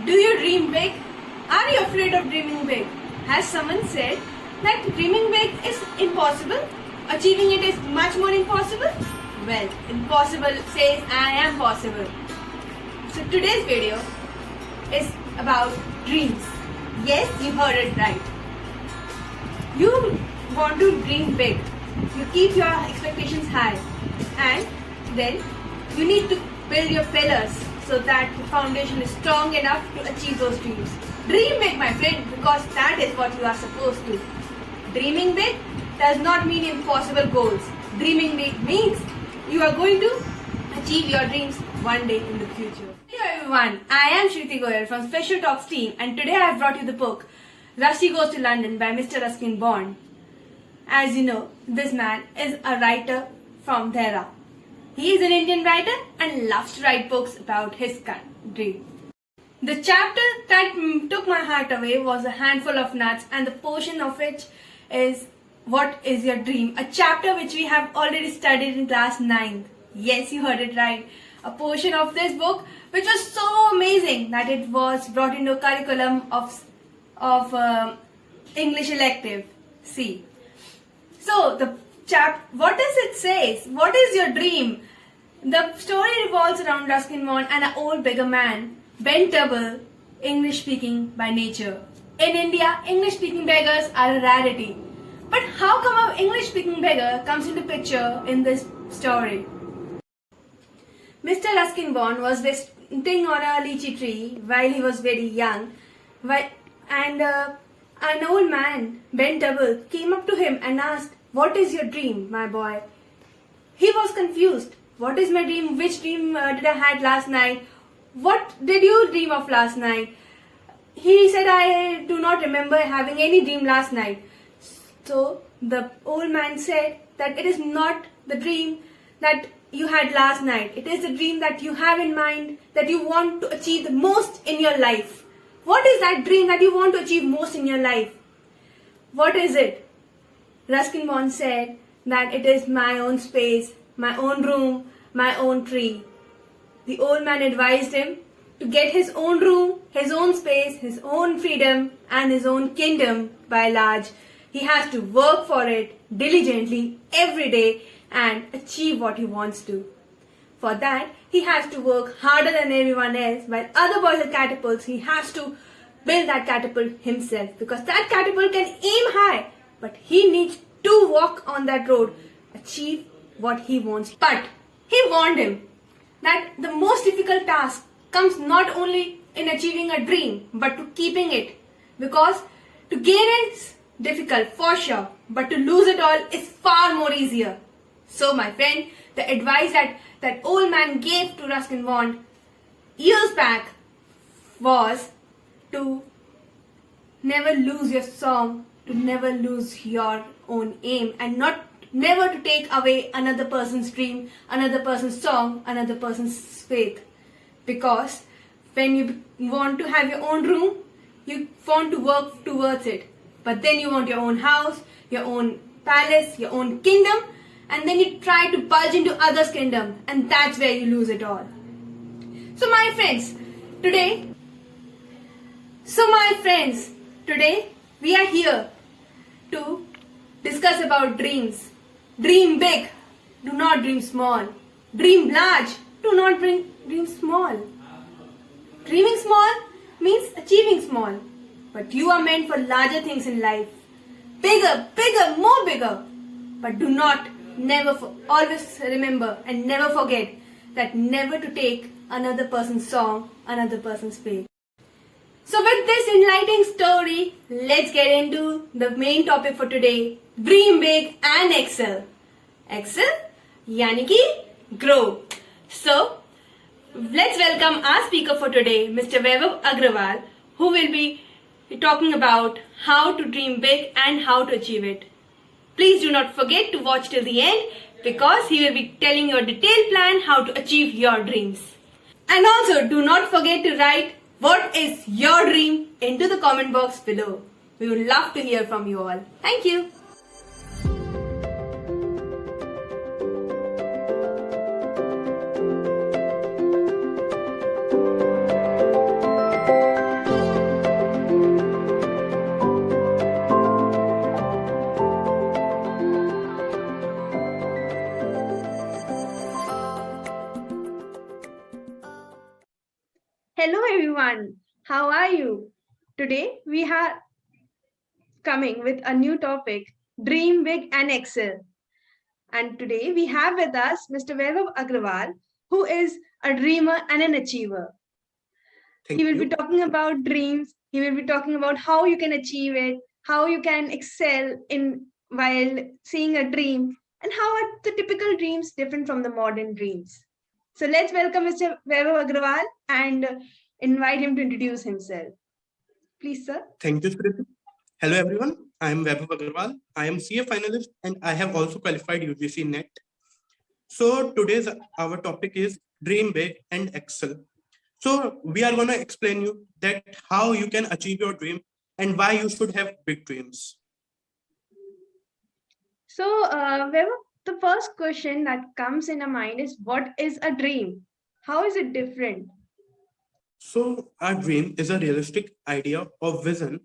Do you dream big? Are you afraid of dreaming big? Has someone said that dreaming big is impossible? Achieving it is much more impossible? Well, impossible says I am possible. So today's video is about dreams. Yes, you heard it right. You want to dream big. You keep your expectations high. And then you need to build your pillars so that the foundation is strong enough to achieve those dreams. Dream big, my friend, because that is what you are supposed to. Dreaming big does not mean impossible goals. Dreaming big means you are going to achieve your dreams one day in the future. Hello everyone, I am Shriti Goyal from Special Talks team, and today I have brought you the book Rusty Goes to London by Mr. Ruskin Bond. As you know, this man is a writer from Dhera. He is an Indian writer and loves to write books about his country. The chapter that took my heart away was A Handful of Nuts, and the portion of which is What is Your Dream? A chapter which we have already studied in class 9th. Yes, you heard it right. A portion of this book which was so amazing that it was brought into a curriculum of English elective C. So what does it say? What is your dream? The story revolves around Ruskin Bond and an old beggar man, bent double, English speaking by nature. In India, English speaking beggars are a rarity. But how come an English speaking beggar comes into picture in this story? Mr. Ruskin Bond was sitting on a lychee tree while he was very young, and an old man, bent double, came up to him and asked, "What is your dream, my boy?" He was confused. What is my dream? Which dream did I had last night? What did you dream of last night? He said, "I do not remember having any dream last night." So the old man said that it is not the dream that you had last night. It is the dream that you have in mind, that you want to achieve the most in your life. What is that dream that you want to achieve most in your life? What is it? Ruskin Bond said that it is my own space, my own room, my own tree. The old man advised him to get his own room, his own space, his own freedom, and his own kingdom by large. He has to work for it diligently every day and achieve what he wants to. For that, he has to work harder than everyone else. While other boys have catapults, he has to build that catapult himself, because that catapult can aim high, but he needs to walk on that road, achieve what he wants. But he warned him that the most difficult task comes not only in achieving a dream, but to keeping it. Because to gain is difficult for sure, but to lose it all is far more easier. So my friend, the advice that old man gave to Ruskin Bond years back was to never lose your song, to never lose your own aim, and never to take away another person's dream, another person's song, another person's faith. Because when you want to have your own room, you want to work towards it. But then you want your own house, your own palace, your own kingdom, and then you try to budge into others' kingdom, and that's where you lose it all. So my friends, today we are here to discuss about dreams. Dream big, do not dream small. Dream large, do not dream small. Dreaming small means achieving small. But you are meant for larger things in life. Bigger, bigger, more bigger. But do not, always remember and never forget that never to take another person's song, another person's faith. So with this enlightening story, let's get into the main topic for today. Dream big and excel. Excel? Yani ki grow. So, let's welcome our speaker for today, Mr. Vaibhav Agrawal, who will be talking about how to dream big and how to achieve it. Please do not forget to watch till the end, because he will be telling you a detailed plan how to achieve your dreams. And also do not forget to write what is your dream into the comment box below. We would love to hear from you all. Thank you. Hello everyone, how are you? Today we are coming with a new topic, Dream Big and Excel. And today we have with us Mr. Vaibhav Agrawal, who is a dreamer and an achiever. Thank He will be you. talking about dreams, he will be talking about how you can achieve it, how you can excel in while seeing a dream, and how are the typical dreams different from the modern dreams. So let's welcome Mr. Vaibhav Agrawal and invite him to introduce himself. Please, sir. Thank you, Smriti. Hello, everyone. I am Vaibhav Agarwal. I am CA finalist and I have also qualified UGC NET. So today's our topic is Dream Big and Excel. So we are going to explain you that how you can achieve your dream and why you should have big dreams. So, the first question that comes in our mind is, what is a dream? How is it different? So our dream is a realistic idea or vision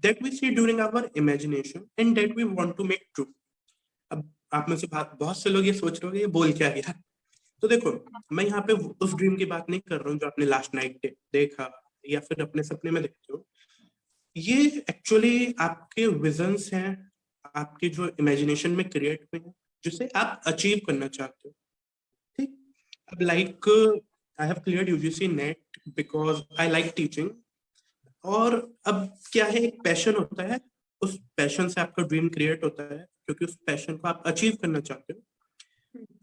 that we see during our imagination and that we want to make true. अब आप में से बहुत से लोग ये सोच रहे होंगे ये बोल क्या गया। तो देखो, मैं यहाँ पे उस ड्रीम की बात नहीं कर रहा हूँ जो आपने लास्ट नाइट देखा या फिर अपने सपने में देखते हो। ये एक्चुअली आपके विजन्स हैं, आपके जो इमेजिनेशन में क्रिएट हुए हैं, जिसे आप अचीव करना चाहते हो। ठीक, अब like I have cleared UGC net because I like teaching. और अब क्या है, एक पैशन होता है, उस पैशन से आपका ड्रीम क्रिएट होता है क्योंकि उस पैशन को आप अचीव करना चाहते हो।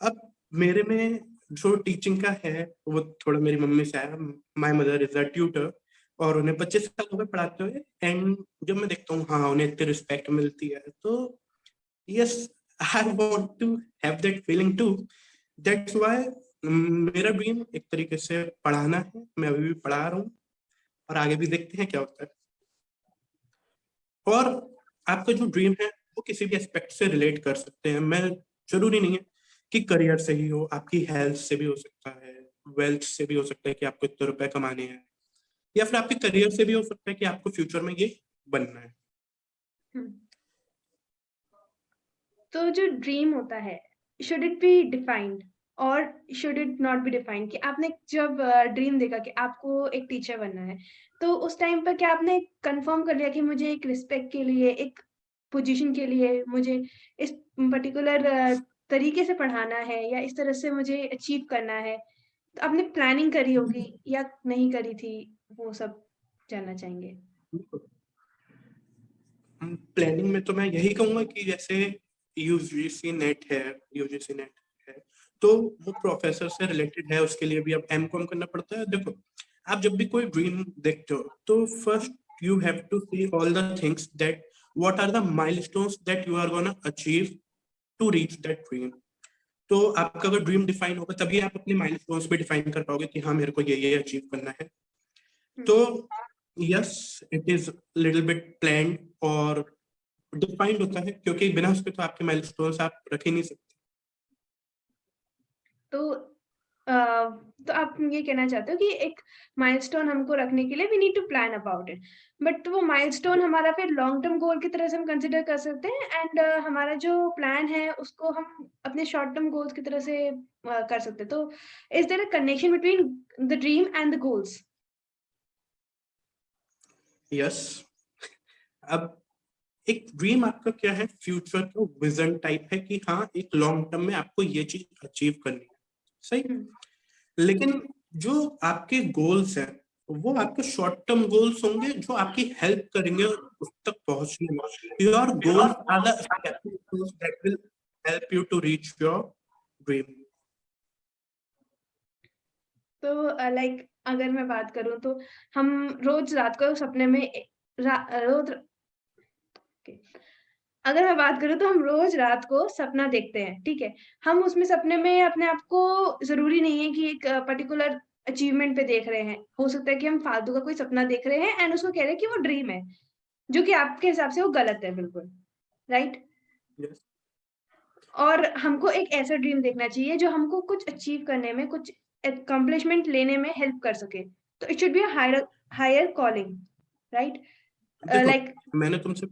अब मेरे में जो टीचिंग का है वो थोड़ा मेरी मम्मी से आया। My mother is a tutor और उन्हें 25 साल हो गए पढ़ाते हुए। एंड जब मैं देखता हूँ हाँ उन्हें इतनी रिस्पेक्ट मिलती है तो yes I want to have that feeling too. That's why मेरा ड्रीम एक तरीके से पढ़ाना है। मैं अभी भी पढ़ा रहा हूँ और आगे भी देखते हैं क्या होता है। और आपका जो ड्रीम है वो किसी भी एस्पेक्ट से रिलेट कर सकते हैं। मैं जरूरी नहीं है कि करियर से ही हो, आपकी हेल्थ से भी हो सकता है, वेल्थ से भी हो सकता है कि आपको इतने रुपए कमाने हैं, या फिर आपके करियर से भी हो सकता है कि आपको फ्यूचर में ये बनना है। तो जो ड्रीम होता है, शुड इट बी डिफाइंड और should it not be defined? कि आपने जब ड्रीम देखा कि आपको एक टीचर बनना है, तो उस टाइम पर क्या आपने कंफर्म कर लिया कि मुझे एक रिस्पेक्ट के लिए, एक पोजीशन के लिए मुझे इस पर्टिकुलर तरीके से पढ़ाना है या इस तरह से मुझे अचीव करना है? तो आपने प्लानिंग करी होगी या नहीं करी थी, वो सब जानना चाहेंगे। प्लानिंग में तो मैं यही कहूंगा कि जैसे यूजीसी नेट है, यूजीसी नेट है तो वो प्रोफेसर से रिलेटेड है, उसके लिए भी अब एमकॉम करना पड़ता है। देखो, आप जब भी कोई ड्रीम देखते हो तो first you have to see all the things that what are the milestones that you are gonna achieve to reach that dream. तो आपका अगर ड्रीम डिफाइन होगा तभी आप अपने माइलस्टोन्स पे डिफाइन कर पाओगे कि हाँ मेरे को ये अचीव करना है। तो yes it is little bit planned और डिफाइंड होता है क्योंकि बिना उसके तो आपके माइलस्टोन्स आप रख ही नहीं सकते। तो आप ये कहना चाहते हो कि एक माइलस्टोन हमको रखने के लिए we need to plan about it, but वो माइलस्टोन हमारा फिर लॉन्ग टर्म गोल की तरह से हम कंसिडर कर सकते हैं, एंड हमारा जो प्लान है उसको हम अपने शॉर्ट टर्म गोल्स की तरह से कर सकते हैं। तो is there a connection between the dream and the goals? Yes, अब एक ड्रीम आपका क्या है, फ्यूचर का विजन टाइप है कि हाँ एक लॉन्ग टर्म में आपको ये चीज अचीव करनी है, सही। लेकिन जो आपके गोल्स हैं वो आपके शॉर्ट टर्म गोल्स होंगे जो आपकी हेल्प करेंगे उस तक पहुंचने में। Your goals are the stepping stones that will help you to reach your dream. तो लाइक अगर मैं बात करूं तो हम रोज रात को सपने में रोज अगर मैं बात करूँ तो हम रोज रात को सपना देखते हैं, ठीक है? हम उसमें सपने में अपने आप को ज़रूरी नहीं है कि एक पर्टिकुलर अचीवमेंट पे देख रहे हैं। हो सकता है कि हम फालतू का कोई सपना देख रहे हैं एंड उसको कह रहे हैं कि वो ड्रीम है, जो कि आपके हिसाब से वो गलत है बिल्कुल, राइट? yes. और हमको एक ऐसा ड्रीम देखना चाहिए जो हमको कुछ अचीव करने में, कुछ अकम्प्लिशमेंट लेने में हेल्प कर सके। तो it should be a higher calling, right? Like मैंने तुमसे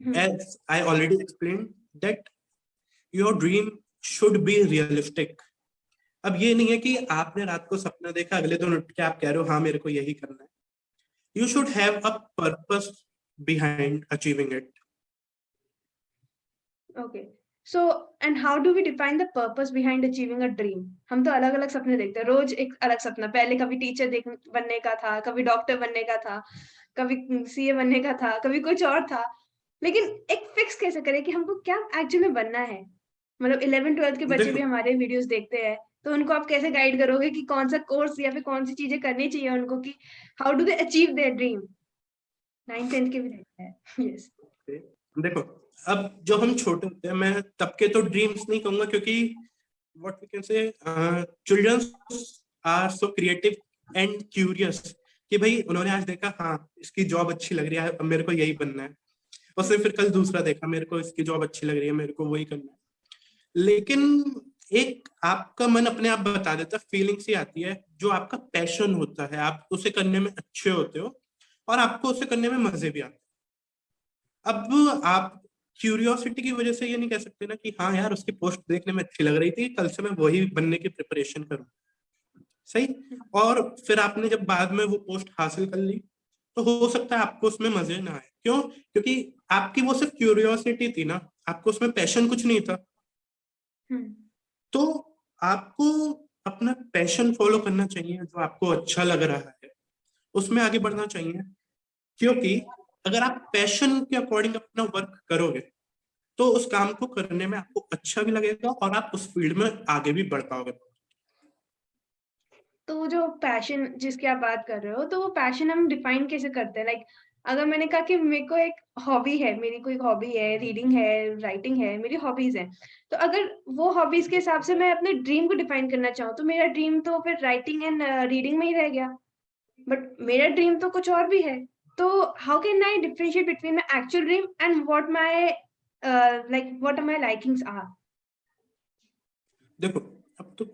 as I already explained that your dream should be realistic. अब ये नहीं है कि आपने रात को सपना देखा, अगले दिन उठ के आप कह रहे हो हाँ मेरे को यही करना है. You should have a purpose behind achieving it. Okay so and how do we define the purpose behind achieving a dream? हम तो अलग अलग सपने देखते हैं, रोज एक अलग सपना. पहले कभी टीचर बनने का था, कभी डॉक्टर बनने का था, कभी सीए बनने का था, कभी कुछ और था. लेकिन एक फिक्स कैसे करें कि हमको क्या एक्चुअली में बनना है? मतलब 11th 12th के बच्चे भी देखो हमारे वीडियोस देखते हैं, तो उनको आप कैसे गाइड करोगे कि कौन सा कोर्स या फिर कौन सी चीजें करनी चाहिए उनको, कि how do they achieve their dream? 9th 10th के भी देखते हैं. यस. देखो, अब जब हम छोटे होते हैं, मैं तब के तो ड्रीम्स नहीं कहूंगा, क्योंकि what we can say childrens are so creative and curious कि भाई उन्होंने आज देखा हाँ इसकी जॉब अच्छी लग रही है, अब मेरे को यही बनना है. उसने फिर कल दूसरा देखा, मेरे को इसकी जॉब अच्छी लग रही है, मेरे को वही करना है. लेकिन एक आपका मन अपने आप बता देता, फीलिंग सी आती है, जो आपका पैशन होता है, आप उसे करने में अच्छे होते हो और आपको उसे करने में मजे भी आते हैं. अब आप क्यूरियोसिटी की वजह से ये नहीं कह सकते ना कि हाँ यार उसकी पोस्ट देखने में अच्छी लग रही थी, कल से मैं वही बनने की प्रिपरेशन करूं. सही. और फिर आपने जब बाद में वो पोस्ट हासिल कर ली, तो हो सकता है आपको उसमें मजे ना आए. क्यों? क्योंकि आपकी वो सिर्फ क्यूरियोसिटी थी ना, आपको उसमें पैशन कुछ नहीं था. तो आपको अपना पैशन फॉलो करना चाहिए, जो आपको अच्छा लग रहा है उसमें आगे बढ़ना चाहिए. क्योंकि अगर आप पैशन के अकॉर्डिंग अपना वर्क करोगे तो उस काम को करने में आपको अच्छा भी लगेगा और आप उस फील्ड में आगे भी बढ़ पाओगे. तो वो जो पैशन जिसकी आप बात कर रहे हो, तो वो पैशन हम डिफाइन कैसे करते हैं? लाइक अगर मैंने कहा कि मेरे को एक हॉबी है, मेरी कोई हॉबी है, रीडिंग है, राइटिंग है, मेरी हॉबीज हैं. तो अगर वो हॉबीज के हिसाब से मैं अपने ड्रीम को डिफाइन करना चाहूँ, तो मेरा ड्रीम तो फिर राइटिंग एंड रीडिंग में ही रह गया. बट मेरा ड्रीम तो कुछ और भी है. तो how can I differentiate between my actual dream and what my like what my likings are? देखो, अब तो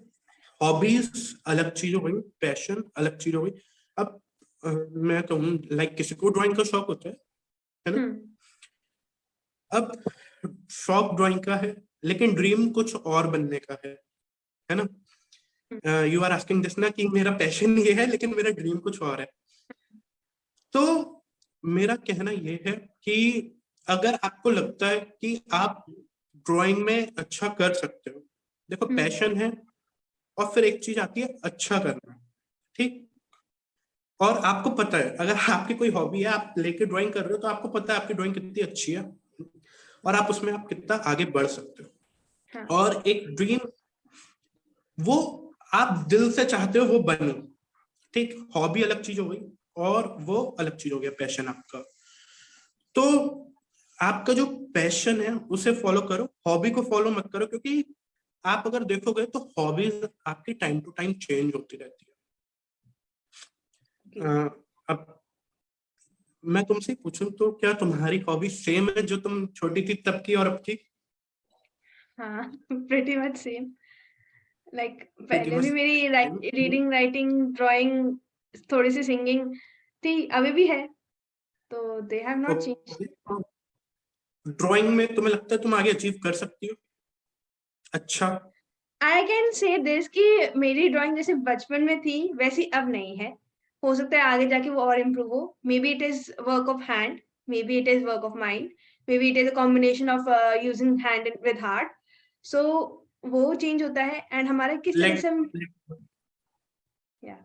हॉबीज अलग चीज हो गई, पैशन अलग चीज हो गई. अब मैं कहूँ लाइक किसी को ड्राइंग का शौक होता है ना. अब शौक ड्राइंग का है, लेकिन ड्रीम कुछ और बनने का है ना. यू आर आस्किंग दिस ना कि मेरा पैशन ये है लेकिन मेरा ड्रीम कुछ और है. तो मेरा कहना ये है कि अगर आपको लगता है कि आप ड्राइंग में अच्छा कर सकते हो, देखो पैशन है और फिर एक चीज आती है अच्छा करना. ठीक. और आपको पता है अगर आपकी कोई हॉबी है, आप लेके ड्राइंग कर रहे हो, तो आपको पता है आपकी ड्राइंग कितनी अच्छी है और आप उसमें आप कितना आगे बढ़ सकते हो. हाँ. और एक ड्रीम वो आप दिल से चाहते हो वो बने. ठीक. हॉबी अलग चीज हो गई और वो अलग चीज हो गया पैशन आपका. तो आपका जो पैशन है उसे फॉलो करो, हॉबी को फॉलो मत करो, क्योंकि आप अगर देखोगे तो हॉबीज आपकी टाइम टू टाइम चेंज होती रहती है. अब मैं तुमसे पूछूं तो क्या तुम्हारी हॉबी सेम है जो तुम छोटी थी तब की और अब की? हाँ, pretty much same. Like Pretty पहले much भी मेरी same. रीडिंग, राइटिंग, ड्राइंग, थोड़ी सी सिंगिंग थी, अभी भी है. तो they have not changed. Drawing में तुम्हें लगता है तुम आगे अचीव कर सकती हो? अच्छा. आई कैन से दिस कि मेरी ड्राइंग जैसे बचपन में थी वैसी अब नहीं है. हो सकता है आगे जाके वो और इम्प्रूव हो. Maybe it is work of hand, maybe it is work of mind, maybe it is a combination of using hand with heart. So वो चेंज होता है एंड हमारा किस तरह लेट से हम. या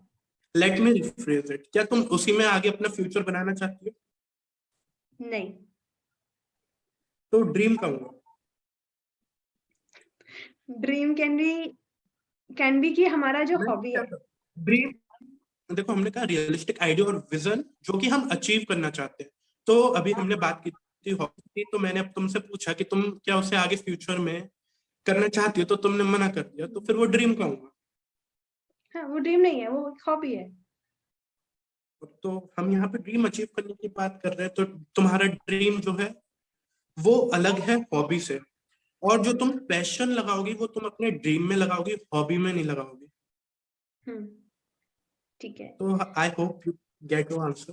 लेट मी रिफ्रेज इट, क्या तुम उसी में आगे अपना फ्यूचर बनाना चाहती हो? नहीं. तो ड्रीम का होगा. ड्रीम कैन बी कि हमारा जो हॉबी है. ड्रीम, देखो हमने कहा रियलिस्टिक आइडिया और विजन जो कि हम अचीव करना चाहते हैं. तो अभी हमने बात की थी हॉबी की, तो मैंने अब तुमसे पूछा कि तुम क्या उसे आगे फ्यूचर में करना चाहती हो, तो तुमने मना कर दिया, तो फिर वो ड्रीम का होगा. हाँ, वो ड्रीम नहीं है, वो हॉबी है. तो हम यहाँ पे ड्रीम अचीव करने की बात कर रहे हैं, तो तुम्हारा ड्रीम जो है वो अलग है हॉबी से, और जो तुम पैशन लगाओगी वो तुम अपने ड्रीम में लगाओगी, हॉबी में नहीं लगाओगी. ठीक है. तो I hope you get your answer.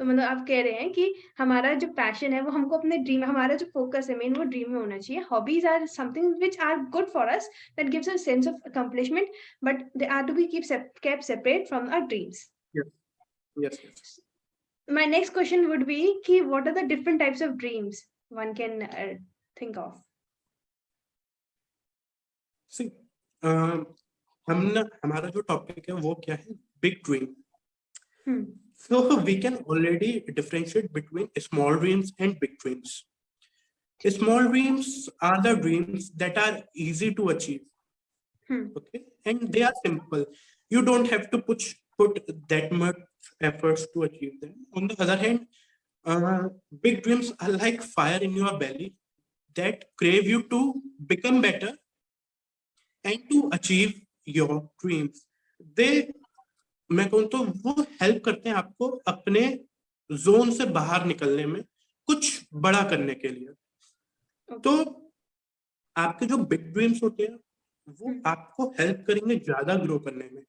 तो मतलब आप कह रहे हैं कि हमारा जो पैशन है वो हमको अपने ड्रीम, हमारा जो फोकस है मेन वो ड्रीम में होना चाहिए. Hobbies are something which are good for us, that gives a sense of accomplishment, but they are to be kept separate from our dreams. Yes, yes, yes. My next question would be कि what are the different types of dreams one can think of? See, हमारा जो topic है वो क्या है, big dream. Hmm. So we can already differentiate between small dreams and big dreams. Small dreams are the dreams that are easy to achieve. Hmm. Okay, and they are simple. You don't have to put that much efforts to achieve them. On the other hand, big dreams are like fire in your belly that crave you to become better and to achieve your dreams. They, मैं कहूँ तो वो help करते हैं आपको अपने zone से बाहर निकलने में, कुछ बड़ा करने के लिए. तो आपके जो बिग ड्रीम्स होते हैं वो आपको हेल्प करेंगे ज्यादा ग्रो करने में.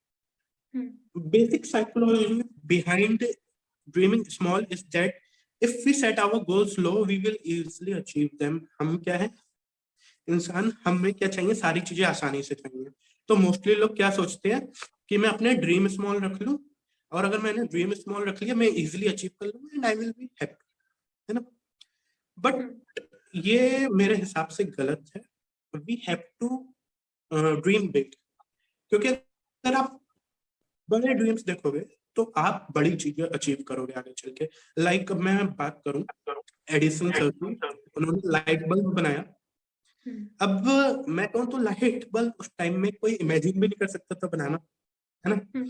Basic psychology behind dreaming small is that if we set our goals low, we will easily achieve them. हम क्या है इंसान, हमें क्या चाहिए, सारी चीजें आसानी से चाहिए. तो मोस्टली लोग क्या सोचते हैं कि मैं अपने ड्रीम स्मॉल रख लूं, और अगर मैंने ड्रीम स्मॉल रख लिया मैं इजिली अचीव कर लूंगा and I will be happy, है ना. बट ये मेरे हिसाब से गलत है. We have to dream big, क्योंकि अगर आप बड़े ड्रीम्स देखोगे तो आप बड़ी चीजें अचीव करोगे आगे चल के. लाइक मैं बात करूं एडिसन सर की, उन्होंने लाइट बल्ब बनाया. अब मैं कहूँ तो लाइट बल्ब उस टाइम में कोई इमेजिन भी नहीं कर सकता था बनाना, है ना.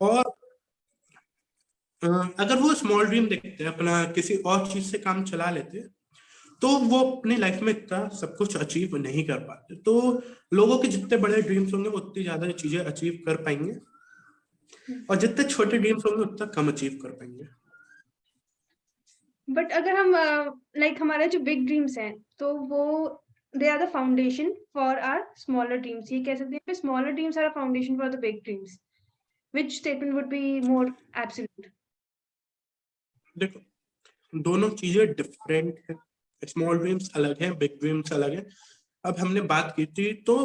और अगर वो स्मॉल ड्रीम देखते अपना किसी और चीज से काम चला लेते तो वो अपनी लाइफ में इतना सब कुछ अचीव नहीं कर पाते. तो लोगों के जितने बड़े ड्रीम्स होंगे वो उतनी ज्यादा चीजें अचीव कर पाएंगे, और जितने छोटे ड्रीम्स होंगे उतना कम अचीव कर पाएंगे. बट अगर हम लाइक हमारे जो बिग ड्रीम्स हैं तो वो they are the foundation for our smaller dreams, ये कह सकते हैं कि smaller dreams are a foundation for the big dreams. Which statement would be more absolute? देखो दोनों चीजें डिफरेंट है. स्मॉल ड्रीम्स अलग है, बिग ड्रीम्स अलग है. अब हमने बात की थी तो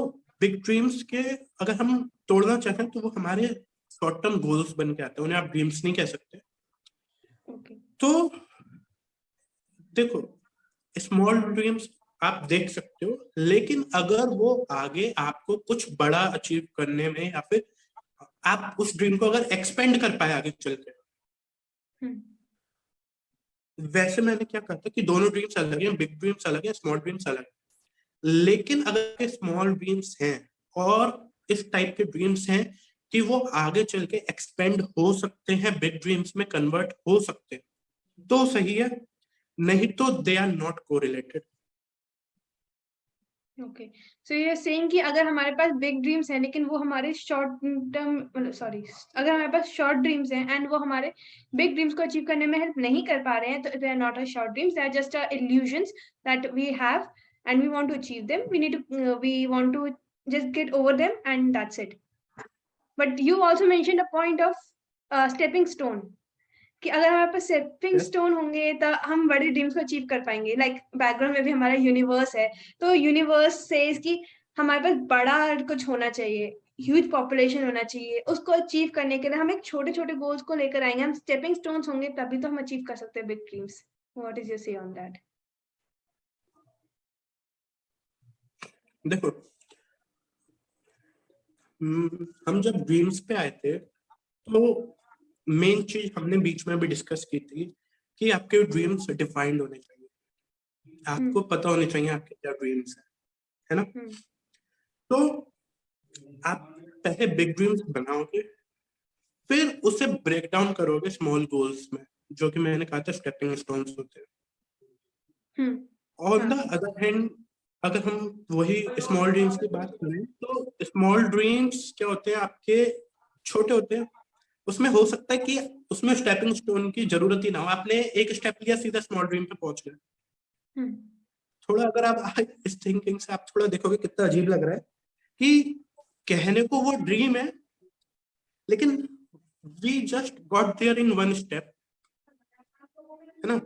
बिग ड्रीम्स के अगर हम तोड़ना चाहें तो वो हमारे शॉर्ट टर्म गोल्स बन के आते हैं, उन्हें आप ड्रीम्स नहीं कह सकते. Okay. तो देखो स्मॉल ड्रीम्स आप देख सकते हो, लेकिन अगर वो आगे आपको कुछ बड़ा अचीव करने में, या फिर आप उस ड्रीम को अगर एक्सपेंड कर पाए आगे चल के. वैसे मैंने क्या कहा था कि दोनों ड्रीम्स अलग हैं, बिग ड्रीम्स अलग है, स्मॉल ड्रीम्स अलग है. लेकिन अगर स्मॉल ड्रीम्स हैं और इस टाइप के ड्रीम्स हैं कि वो आगे चल के एक्सपेंड हो सकते हैं, बिग ड्रीम्स में कन्वर्ट हो सकते हैं, तो सही है. नहीं तो they are not correlated. Okay, so you are saying कि अगर हमारे पास बिग ड्रीम्स हैं लेकिन वो हमारे शॉर्ट टर्म, सॉरी, अगर हमारे पास शॉर्ट ड्रीम्स हैं एंड वो हमारे बिग ड्रीम्स को अचीव करने में हेल्प नहीं कर पा रहे हैं, तो they are not a short dreams, they are just a illusions that we have and we want to achieve them. We want to just get over them and that's it. But you also mentioned a point of stepping stone, कि अगर हमारे पास stepping stone होंगे तो हम बड़े dreams को achieve कर पाएंगे. लाइक बैकग्राउंड में भी हमारा यूनिवर्स है, तो यूनिवर्स से कि हमारे पास बड़ा कुछ होना चाहिए, ह्यूज पॉपुलेशन होना चाहिए. उसको अचीव करने के लिए हम एक छोटे छोटे गोल्स को लेकर आएंगे. हम स्टेपिंग स्टोन्स होंगे तभी तो हम अचीव कर सकते हैं big dreams. What is your से ऑन दैट? देखो हम जब ड्रीम्स पे आए थे तो मेन चीज हमने बीच में भी डिस्कस की थी कि आपके ड्रीम्स डिफाइंड होने चाहिए, आपको पता होने चाहिए आपके क्या ड्रीम्स है ना. तो आप पहले बिग ड्रीम्स बनाओगे, फिर उसे ब्रेक डाउन करोगे स्मॉल गोल्स में, जो कि मैंने कहा था स्टेपिंग स्टोन्स होते हैं. ऑन द अदर हैंड अगर हम वही स्मॉल ड्रीम्स की बात करें तो स्मॉल ड्रीम्स क्या होते हैं, आपके छोटे होते हैं. उसमें हो सकता है कि उसमें स्टेपिंग स्टोन की जरूरत ही ना हो, आपने एक स्टेप लिया सीधा स्मॉल ड्रीम पे पहुंच गए. थोड़ा अगर आप इस थिंकिंग से आप थोड़ा देखोगे कितना अजीब लग रहा है कि कहने को वो ड्रीम है, लेकिन we just got there in one step. है ना?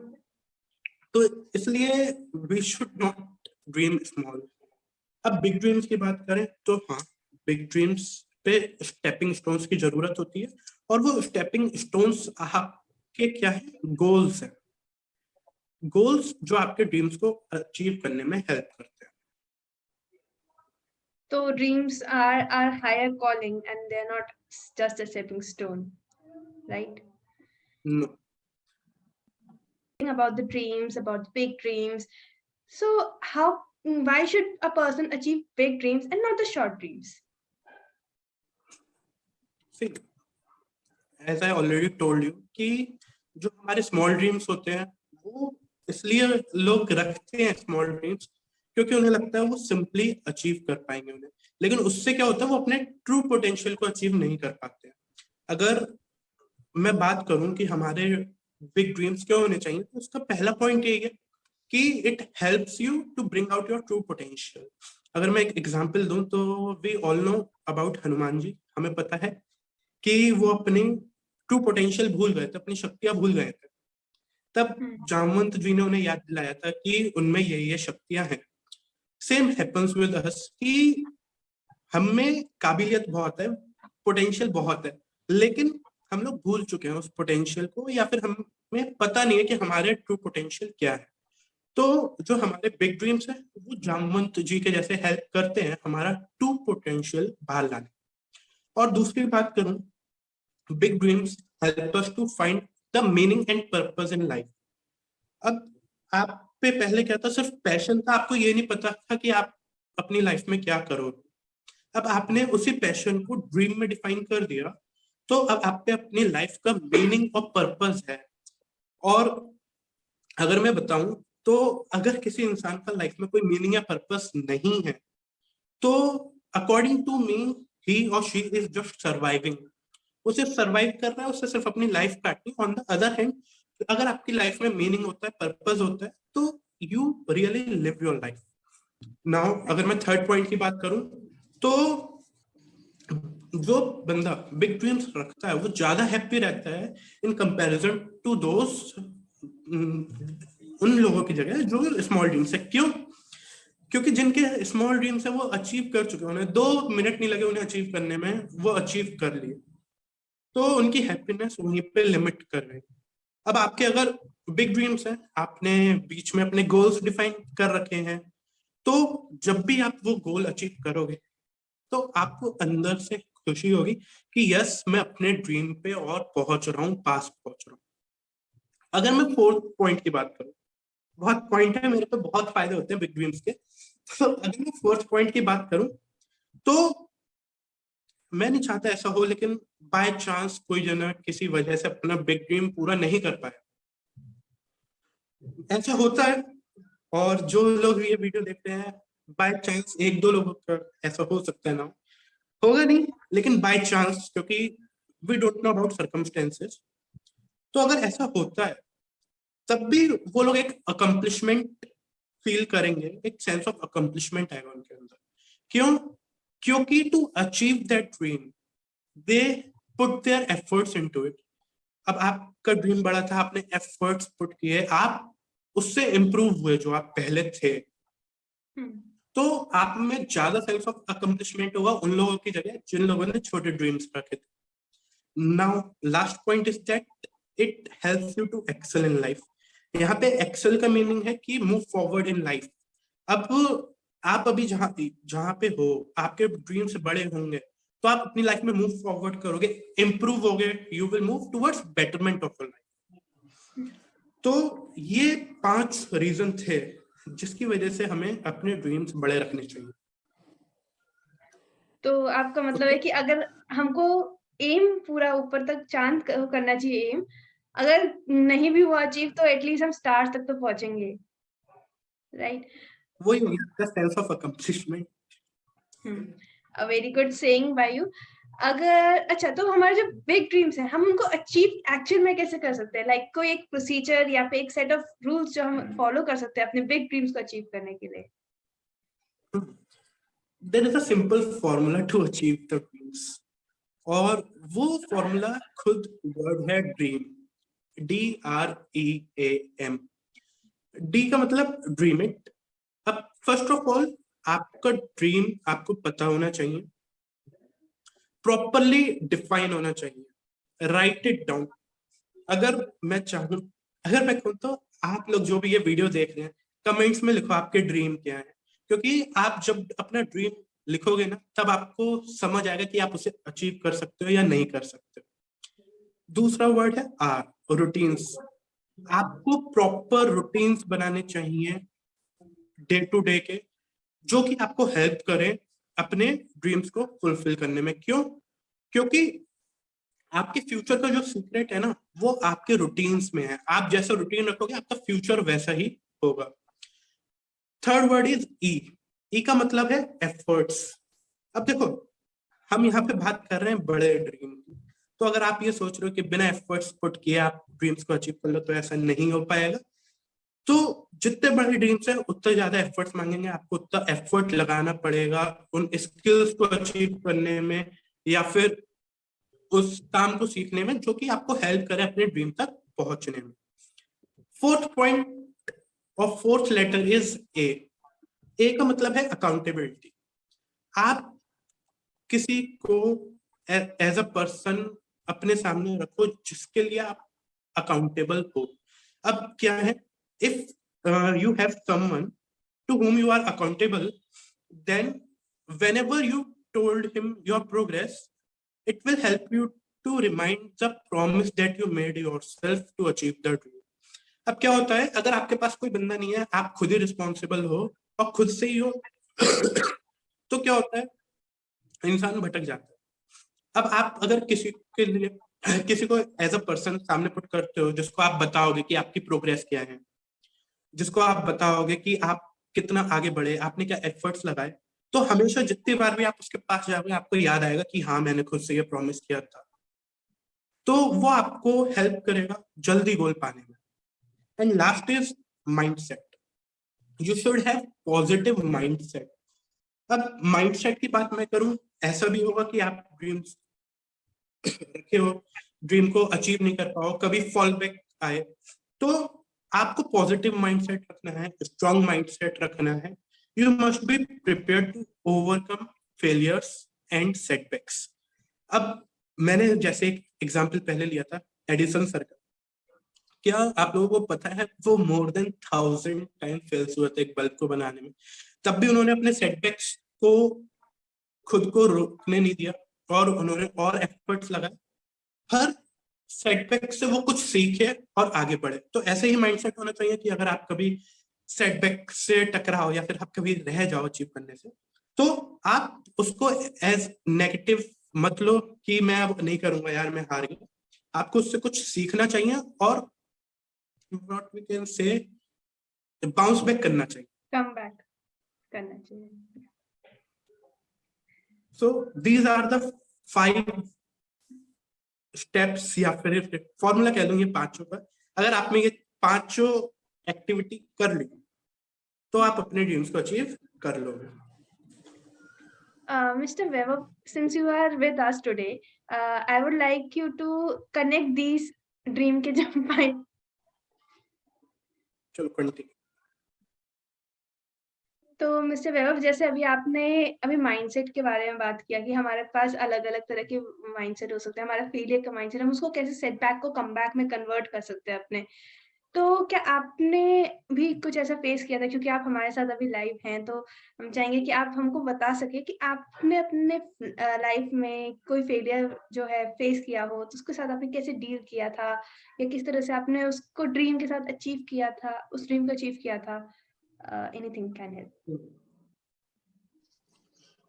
तो इसलिए we should not dream small. अब बिग ड्रीम्स की बात करें तो हाँ, बिग ड्रीम्स पे स्टेपिंग स्टोन्स की जरूरत होती है, और वो स्टेपिंग स्टोन्स आपके क्या है? गोल्स है। गोल्स जो आपके ड्रीम्स को अचीव करने में हेल्प करते हैं। So dreams are our higher calling and they're not just a stepping stone, right? No. About the dreams, about the big dreams. So why should a person achieve big dreams and not the short dreams? See, as I already told you कि जो हमारे small dreams होते हैं वो इसलिए लोग रखते हैं स्मॉल ड्रीम्स क्योंकि उन्हें लगता है वो सिंपली अचीव कर पाएंगे उन्हें, लेकिन उससे क्या होता है वो अपने ट्रू पोटेंशियल को अचीव नहीं कर पाते हैं। अगर मैं बात करूं कि हमारे बिग ड्रीम्स क्यों होने चाहिए, तो उसका पहला पॉइंट यही है कि it helps you to bring out your true potential. अगर मैं एक एग्जांपल दूं तो we all know about Hanuman ji. हमें पता है कि वो अपनी ट्रू पोटेंशियल भूल गए थे, अपनी शक्तियां भूल गए थे। तब जामवंत जी ने उन्हें याद दिलाया था कि उनमें ये शक्तियां हैं। सेम हैपेंस विद अस कि हम में काबिलियत बहुत है, पोटेंशियल बहुत है, लेकिन हम लोग भूल चुके हैं उस पोटेंशियल को, या फिर हमें पता नहीं है कि हमारे ट्रू पोटेंशियल क्या है। तो जो हमारे बिग ड्रीम्स है वो जामवंत जी के जैसे हेल्प करते हैं हमारा ट्रू पोटेंशियल बाहर लाने। और दूसरी बात करूं, big dreams help us to find the meaning and purpose in life. अब आप पे पहले क्या था? सिर्फ पैशन था, आपको ये नहीं पता था कि आप अपनी लाइफ में क्या करोगे। अब आपने उसी पैशन को ड्रीम में डिफाइन कर दिया, तो अब आप पे अपनी लाइफ का मीनिंग और पर्पस है। और अगर मैं बताऊं तो अगर किसी इंसान का लाइफ में कोई मीनिंग या पर्पस नहीं है तो अकॉर्डिंग टू मी ही और शी इज जस्ट सर्वाइविंग। वो सिर्फ सर्वाइव कर रहा है, उससे सिर्फ अपनी लाइफ काटनी। ऑन द अदर हैंड, अगर आपकी लाइफ में मीनिंग होता है, पर्पस होता है, तो you really live your life. Now अगर मैं थर्ड पॉइंट की बात करूं तो जो बंदा बिग ड्रीम्स रखता है वो ज्यादा हैप्पी रहता है इन कंपैरिजन टू दोस, उन लोगों की जगह जो स्मॉल ड्रीम्स है। क्यों? क्योंकि जिनके स्मॉल ड्रीम्स है वो अचीव कर चुके हैं, उन्हें 2 मिनट नहीं लगे उन्हें अचीव करने में, वो अचीव कर लिए, तो उनकी हैप्पीनेस वहीं पे लिमिट कर रही है। अब आपके अगर बिग ड्रीम्स हैं, आपने बीच में अपने गोल्स डिफाइन कर रखे हैं, तो जब भी आप वो गोल अचीव करोगे तो आपको अंदर से खुशी होगी कि यस मैं अपने ड्रीम पे और पहुंच रहा हूँ, पास पहुंच रहा हूँ। अगर मैं फोर्थ पॉइंट की बात करूं, बहुत पॉइंट है मेरे पे, बहुत फायदे होते हैं बिग ड्रीम्स के। तो अगर मैं फोर्थ पॉइंट की बात करूं तो मैं नहीं चाहता ऐसा हो, लेकिन बाय चांस कोई जना किसी वजह से अपना बिग ड्रीम पूरा नहीं कर पाया, ऐसा होता है। और जो लोग ये वीडियो देखते हैं, बाय चांस एक दो लोगों का ऐसा हो सकता है, ना होगा नहीं, लेकिन बाय चांस, क्योंकि we don't know about circumstances. तो अगर ऐसा होता है तब भी वो लोग एक अकम्पलिशमेंट फील करेंगे, एक सेंस ऑफ अकम्पलिशमेंट आएगा उनके अंदर। क्यों? क्योंकि to achieve that dream they put their efforts into it. अब आपका ड्रीम बड़ा था, आपने एफर्ट्स पुट किए, आप उससे इंप्रूव हुए जो आप पहले थे, तो आप में ज्यादा सेंस ऑफ अकम्पलिशमेंट होगा उन लोगों की जगह जिन लोगों ने छोटे ड्रीम्स रखे थे। Now last point is that it helps you to excel in life. यहाँ पे एक्सेल का मीनिंग है कि मूव फॉरवर्ड इन लाइफ। अब आप अभी जहां जहां पे हो, आपके ड्रीम से बड़े होंगे, तो आप अपनी लाइफ में मूव फॉरवर्ड करोगे, इंप्रूव होगे, you will move towards betterment of your life. तो ये 5 रीजन थे जिसकी वजह से हमें अपने ड्रीम्स बड़े रखने चाहिए। तो आपका मतलब है कि अगर हमको एम पूरा ऊपर तक चांद करना चाहिए एम, अगर नहीं भी हुआ अचीव तो एटलीस्ट हम स्टार तक तो पहुंचेंगे, राइट? वही हो गया sense of accomplishment. A very good saying by you. अगर अच्छा, तो हमारे जो बिग ड्रीम्स हैं हम उनको अचीव एक्चुअल में कैसे कर सकते हैं? लाइक कोई एक प्रोसीजर या फिर एक सेट ऑफ रूल्स जो हम फॉलो कर सकते हैं अपने बिग ड्रीम्स को अचीव करने के लिए? There is a simple formula to achieve the dreams, और वो फॉर्मूला खुद वर्ड है ड्रीम। DREAM। डी का मतलब ड्रीम इट। अब फर्स्ट ऑफ ऑल आपका ड्रीम आपको पता होना चाहिए, प्रॉपरली डिफाइन होना चाहिए, राइट इट डाउन। अगर मैं चाहूं, अगर मैं कहूँ तो आप लोग जो भी ये वीडियो देख रहे हैं, कमेंट्स में लिखो आपके ड्रीम क्या है, क्योंकि आप जब अपना ड्रीम लिखोगे ना, तब आपको समझ आएगा कि आप उसे अचीव कर सकते हो या नहीं कर सकते। दूसरा वर्ड है आर, रूटीन्स। आपको प्रॉपर रूटीन्स बनाने चाहिए डे टू डे के, जो कि आपको हेल्प करें अपने ड्रीम्स को फुलफिल करने में। क्यों? क्योंकि आपके फ्यूचर का जो सीक्रेट है ना, वो आपके रूटीन्स में है। आप जैसा रूटीन रखोगे आपका फ्यूचर वैसा ही होगा। थर्ड वर्ड इज ई। ई का मतलब है एफर्ट्स। अब देखो, हम यहाँ पे बात कर रहे हैं बड़े ड्रीम की, तो अगर आप ये सोच रहे हो कि बिना एफर्ट्स पुट किए आप ड्रीम्स को अचीव कर लो, तो ऐसा नहीं हो पाएगा। तो जितने बड़े ड्रीम्स हैं उतने ज्यादा एफर्ट्स मांगेंगे, आपको उतना एफर्ट लगाना पड़ेगा उन स्किल्स को अचीव करने में, या फिर उस काम को सीखने में जो कि आपको हेल्प करे अपने ड्रीम तक पहुंचने में। फोर्थ पॉइंट और फोर्थ लेटर इज ए। ए का मतलब है अकाउंटेबिलिटी। आप किसी को एज अ पर्सन अपने सामने रखो जिसके लिए आप अकाउंटेबल हो। अब क्या है, if you have someone to whom you are accountable, then whenever you told him your progress, it will help you to remind the promise that you made yourself to achieve the dream. अब क्या होता है, अगर आपके पास कोई बंदा नहीं है, आप खुद ही रिस्पॉन्सिबल हो और खुद से ही हो तो क्या होता है, इंसान भटक जाता है। अब आप अगर किसी के लिए किसी को एज अ पर्सन सामने पुट करते हो, जिसको आप बताओगे कि आपकी प्रोग्रेस क्या है, जिसको आप बताओगे कि आप कितना आगे बढ़े, आपने क्या एफर्ट्स लगाए, तो हमेशा जितनी बार भी आप उसके पास जाओगे आपको याद आएगा कि हाँ मैंने खुद से ये प्रॉमिस किया था। तो वो आपको हेल्प करेगा जल्दी गोल पाने में। And last is mindset. You should have positive mindset. अब माइंडसेट की बात मैं करूं, ऐसा भी होगा कि आप ड्रीम्स रखे हो, ड्रीम को अचीव नहीं कर पाओ, कभी फॉल बैक आए, तो आपको पॉजिटिव माइंडसेट रखना है, स्ट्रॉन्ग माइंडसेट रखना है। You must be prepare to overcome failures and setbacks. अब मैंने जैसे एक एग्जांपल पहले लिया था, एडिसन सर का। क्या आप लोगों को पता है वो मोर देन 1000 टाइम फेल्स हुए थे एक बल्ब को बनाने में, तब भी उन्होंने अपने सेटबैक्स को खुद को रोकने नहीं दिया और उन्होंने और एफर्ट्स लगाए। हर सेटबैक से वो कुछ सीखे और आगे बढ़े। तो ऐसे ही माइंडसेट होना चाहिए कि अगर आप कभी सेटबैक से टकराओ या फिर आप कभी रह जाओ अचीव करने से, तो आप उसको एज नेगेटिव मत लो कि मैं अब नहीं करूंगा यार, मैं हार गया। आपको उससे कुछ सीखना चाहिए और what we can say bounce back करना चाहिए, कम बैक करना चाहिए। So these are the 5 steps या फिर फॉर्मूला कह दूंगी 5 का। अगर आप में ये 5 एक्टिविटी कर ली तो आप अपने ड्रीम्स को अचीव कर लोगे। Mr. Vaibhav, since you are with us today, I would like you to connect these dream के जो point। चलो कंटिन्यू। तो मिस्टर वैभव, जैसे अभी आपने अभी माइंडसेट के बारे में बात किया कि हमारे पास अलग-अलग तरह के माइंडसेट हो सकते हैं। हमारा फेलियर का माइंडसेट, हम उसको कैसे सेटबैक को कमबैक में कन्वर्ट कर सकते हैं अपने। तो क्या आपने भी कुछ ऐसा फेस किया था? क्योंकि आप हमारे साथ अभी लाइव हैं, तो हम चाहेंगे कि आप हमको बता सकें कि आपने अपने लाइफ में कोई फेलियर जो है फेस किया हो, तो उसके साथ आपने कैसे डील किया था? या किस तरह से आपने उसको ड्रीम के साथ अचीव किया था, उस ड्रीम को अचीव किया था? Anything can help.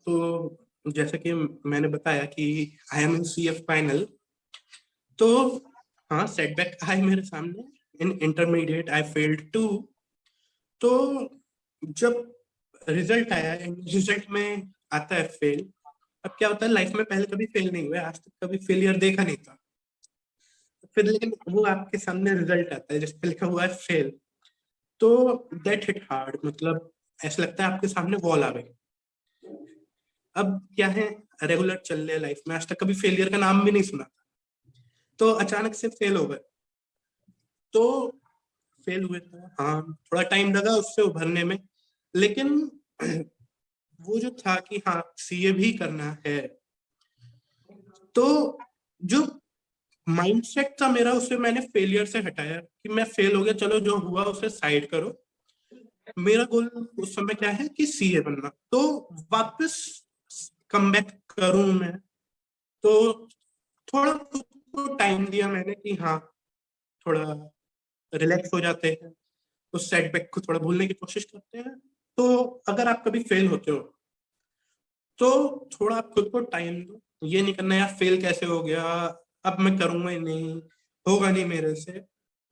तो जैसे कि मैंने बताया कि I am in CF final, तो हाँ सेटबैक आए मेरे सामने। इन इंटरमीडिएट आई फेल्ड टू। तो जब रिजल्ट आया, रिजल्ट में आता है फेल। अब क्या होता है, लाइफ में पहले कभी फेल नहीं हुआ, आज तक कभी फेलियर देखा नहीं था। फिर लेकिन वो आपके सामने रिजल्ट आता है जिस पे लिखा हुआ है फेल, तो दैट हिट हार्ड। मतलब ऐसा लगता है आपके सामने वॉल आ गई। अब क्या है, रेगुलर चल रहे लाइफ में, आज तक कभी फेलियर का नाम भी नहीं सुना था, तो अचानक से फेल हो गए। तो फेल हुए थे, हाँ थोड़ा टाइम लगा उससे उभरने में, लेकिन वो जो था कि हाँ सीए भी करना है, तो जो माइंडसेट था मेरा उसे मैंने फेलियर से हटाया कि मैं फेल हो गया, चलो जो हुआ उसे साइड करो, मेरा गोल उस समय क्या है कि सीए बनना। तो वापस कम बैक करूं मैं, तो थोड़ा खुद को टाइम दिया मैंने कि हाँ थोड़ा रिलैक्स हो जाते हैं, उस सेटबैक को थोड़ा भूलने की कोशिश करते हैं। तो अगर आप कभी फेल होते हो तो थोड़ा आप खुद को टाइम दो, ये नहीं करना यार फेल कैसे हो गया, अब मैं करूंगा ही नहीं, होगा नहीं मेरे से,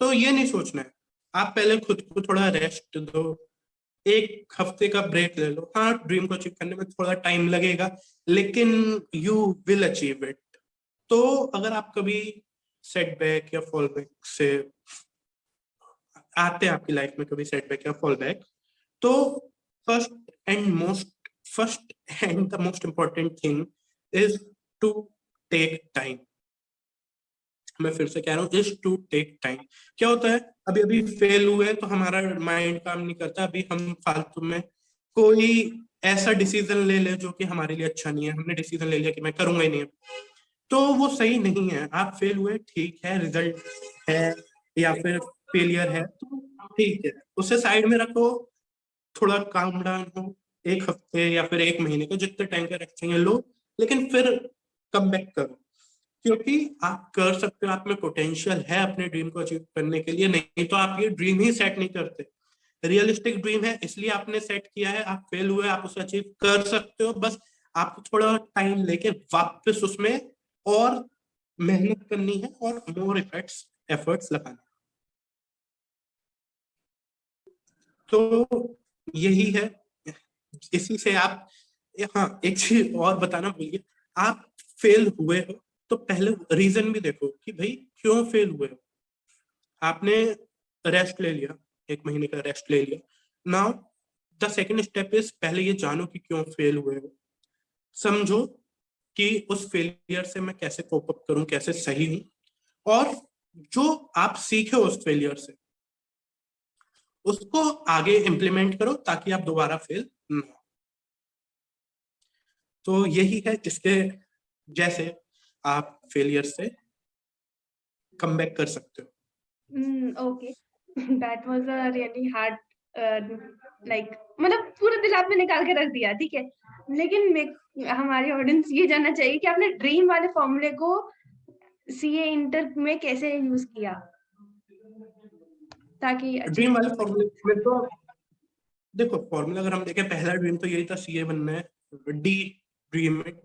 तो ये नहीं सोचना है। आप पहले खुद को थोड़ा रेस्ट दो, एक हफ्ते का ब्रेक ले लो। हाँ ड्रीम को अचीव करने में थोड़ा टाइम लगेगा, लेकिन यू विल अचीव इट। तो अगर आप कभी सेटबैक या फॉलबैक से आते हैं आपकी लाइफ में, कभी सेटबैक या फॉलबैक, तो first and most first and the most important thing is to take time. मैं फिर से कह रहा हूँ, इज टू टेक टाइम। क्या होता है, अभी अभी फेल हुए तो हमारा माइंड काम नहीं करता, अभी हम फालतू में कोई ऐसा डिसीजन ले ले जो कि हमारे लिए अच्छा नहीं है, हमने डिसीजन ले लिया कि मैं करूंगा ही नहीं, तो वो सही नहीं है। आप फेल हुए ठीक है, रिजल्ट है या फिर फेलियर है तो ठीक है, उसे साइड में रखो, थोड़ा काम डाउन हो, एक हफ्ते या फिर एक महीने का जितने टाइम का रखेंगे लो, लेकिन फिर कम बैक करो, क्योंकि आप कर सकते हो, आप में पोटेंशियल है अपने ड्रीम को अचीव करने के लिए, नहीं तो आप ये ड्रीम ही सेट नहीं करते। रियलिस्टिक ड्रीम है इसलिए आपने सेट किया है, आप फेल हुए आप उसे अचीव कर सकते हो, बस आपको थोड़ा टाइम लेके वापस उसमें और मेहनत करनी है और मोर एफर्ट्स लगाने। तो यही है, इसी से आप, हाँ एक चीज और बताना भूल गया, आप फेल हुए हो तो पहले रीजन भी देखो कि भाई क्यों फेल हुए हो। आपने रेस्ट ले लिया, एक महीने का रेस्ट ले लिया, now the second step is पहले ये जानो कि क्यों फेल हुए हो, समझो कि उस फेलियर से मैं कैसे कोप अप करूं, कैसे सही हूं, और जो आप सीखे उस फेलियर से उसको आगे इम्प्लीमेंट करो ताकि आप दोबारा फेल ना हो। तो यही है, इसके जैसे आप फेलियर से कम बैक कर सकते हो। Okay. That was a really hard, like मतलब पूरा दिल आपने निकाल के रख दिया, ठीक है। लेकिन हमारी ऑडियंस ये जानना चाहिए कि आपने ड्रीम वाले फॉर्मूले को सीए इंटर में कैसे यूज किया ताकि ड्रीम अचीव वाले कर फॉर्मूले में तो देखो, फॉर्मूला अगर हम देखें, पहला ड्रीम तो यही था सीए बनना है, डी ड्रीम में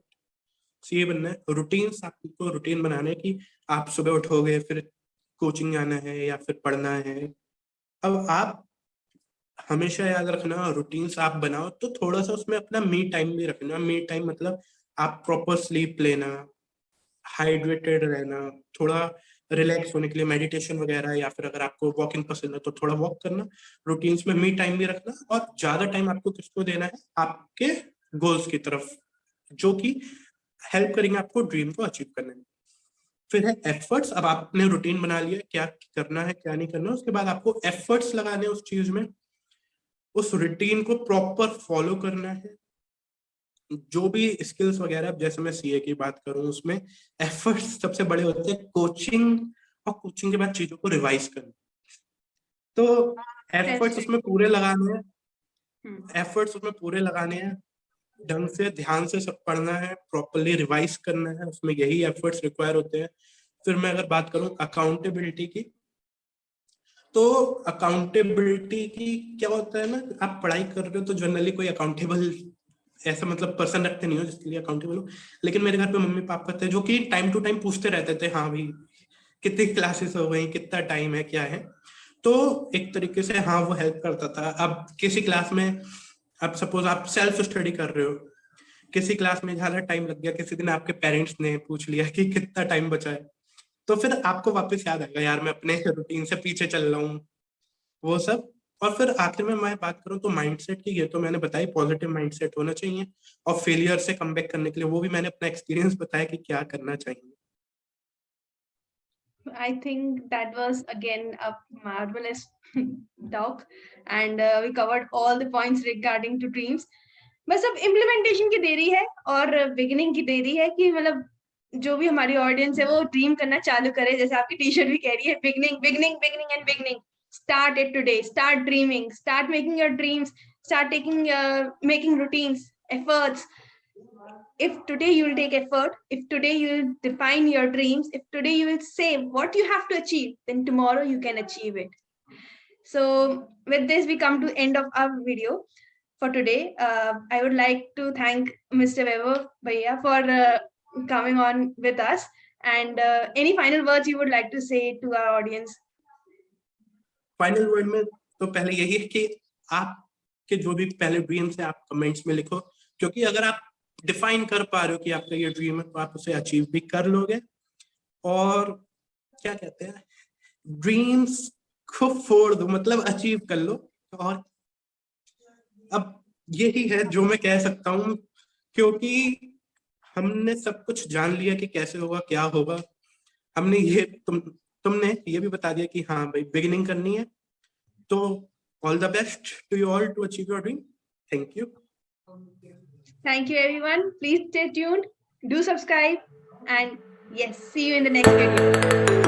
सीए बनना है। रूटीन्स, आपको रूटीन बनाना है कि आप सुबह उठोगे फिर कोचिंग जाना है या फिर पढ़ना है। अब आप हमेशा याद रखना, रूटीन्स आप बनाओ तो थोड़ा सा उसमें अपना मी टाइम भी रखना। मी टाइम मतलब आप प्रॉपर स्लीप लेना, हाइड्रेटेड रहना, थोड़ा रिलैक्स होने के लिए मेडिटेशन वगैरह, या फिर अगर आपको वॉकिंग पसंद है तो थोड़ा वॉक करना। रूटीन्स में मी टाइम भी रखना, और ज्यादा टाइम आपको किसको देना है, आपके गोल्स की तरफ, जो कि हेल्प करेंगे आपको ड्रीम को अचीव करने में। फिर है एफर्ट्स। अब आपने रूटीन बना लिया क्या करना है क्या नहीं करना, उसके बाद आपको एफर्ट्स लगाने उस चीज में, उस रूटीन को प्रॉपर फॉलो करना है। जो भी स्किल्स वगैरह, जैसे मैं सीए की बात करूं उसमें एफर्ट्स सबसे बड़े होते हैं, कोचिंग, और कोचिंग के बाद चीजों को रिवाइज करना। तो एफर्ट्स टेस्ट। उसमें पूरे लगाने हैं, एफर्ट्स उसमें पूरे लगाने हैं, ढंग से ध्यान से सब पढ़ना है, प्रॉपरली रिवाइज करना है, उसमें यही एफर्ट्स रिक्वायर होते हैं। फिर मैं अगर बात करूं अकाउंटेबिलिटी की, तो अकाउंटेबिलिटी की क्या होता है ना, आप पढ़ाई कर रहे हो तो जनरली कोई अकाउंटेबल ऐसा मतलब पर्सन रखते नहीं हो जिसके लिए अकाउंटेबल हो, लेकिन मेरे घर पे मम्मी पापा थे जो कि टाइम टू टाइम पूछते रहते थे, हाँ भाई कितनी क्लासेस हो गई, कितना टाइम है, क्या है। तो एक तरीके से हाँ वो हेल्प करता था। अब किसी क्लास में, अब सपोज आप सेल्फ स्टडी कर रहे हो, किसी क्लास में ज्यादा टाइम लग गया, किसी दिन आपके पेरेंट्स ने पूछ लिया कि कितना टाइम बचा है, तो फिर आपको वापस याद आएगा यार मैं अपने रूटीन से पीछे चल रहा हूँ, वो सब। और फिर आखिर में मैं बात करूं तो माइंडसेट की, ये तो मैंने बताई पॉजिटिव माइंडसेट होना चाहिए, और फेलियर से कमबैक करने के लिए वो भी मैंने अपना एक्सपीरियंस बताया कि क्या करना चाहिए। I think that was again a marvelous talk, and we covered all the points regarding to dreams. बस अब इम्प्लीमेंटेशन की देरी है और बिगिनिंग की देरी है कि मतलब जो भी हमारी ऑडियंस है वो ड्रीम करना चालू करे, जैसे आपकी टी शर्ट भी कह रही है beginning beginning beginning and beginning. Start it today. Start dreaming. Start making your dreams. Start taking making routines, efforts. If today you will take effort, if today you will define your dreams, if today you will say what you have to achieve, then tomorrow you can achieve it. So with this, we come to end of our video for today. I would like to thank Mr. Weber Bhaiya for coming on with us. And any final words you would like to say to our audience? Final word में तो पहले यही है कि आपके जो भी पहले ड्रीम्स है आप कमेंट्स में लिखो, क्योंकि अगर आप डिफाइन कर पा रहे हो कि आपका ये ड्रीम है तो आप उसे अचीव भी कर लोगे. और क्या कहते हैं, ड्रीम्स को फोड़ दो, मतलब अचीव कर लो. और अब यही है जो मैं कह सकता हूँ, क्योंकि हमने सब कुछ जान लिया कि कैसे होगा क्या होगा. हमने ये तुमने ये भी बता दिया कि हाँ भाई बिगिनिंग करनी है. तो all the best to you all to achieve your dream. Thank you. Thank you, everyone. Please stay tuned, do subscribe, and yes, see you in the next video.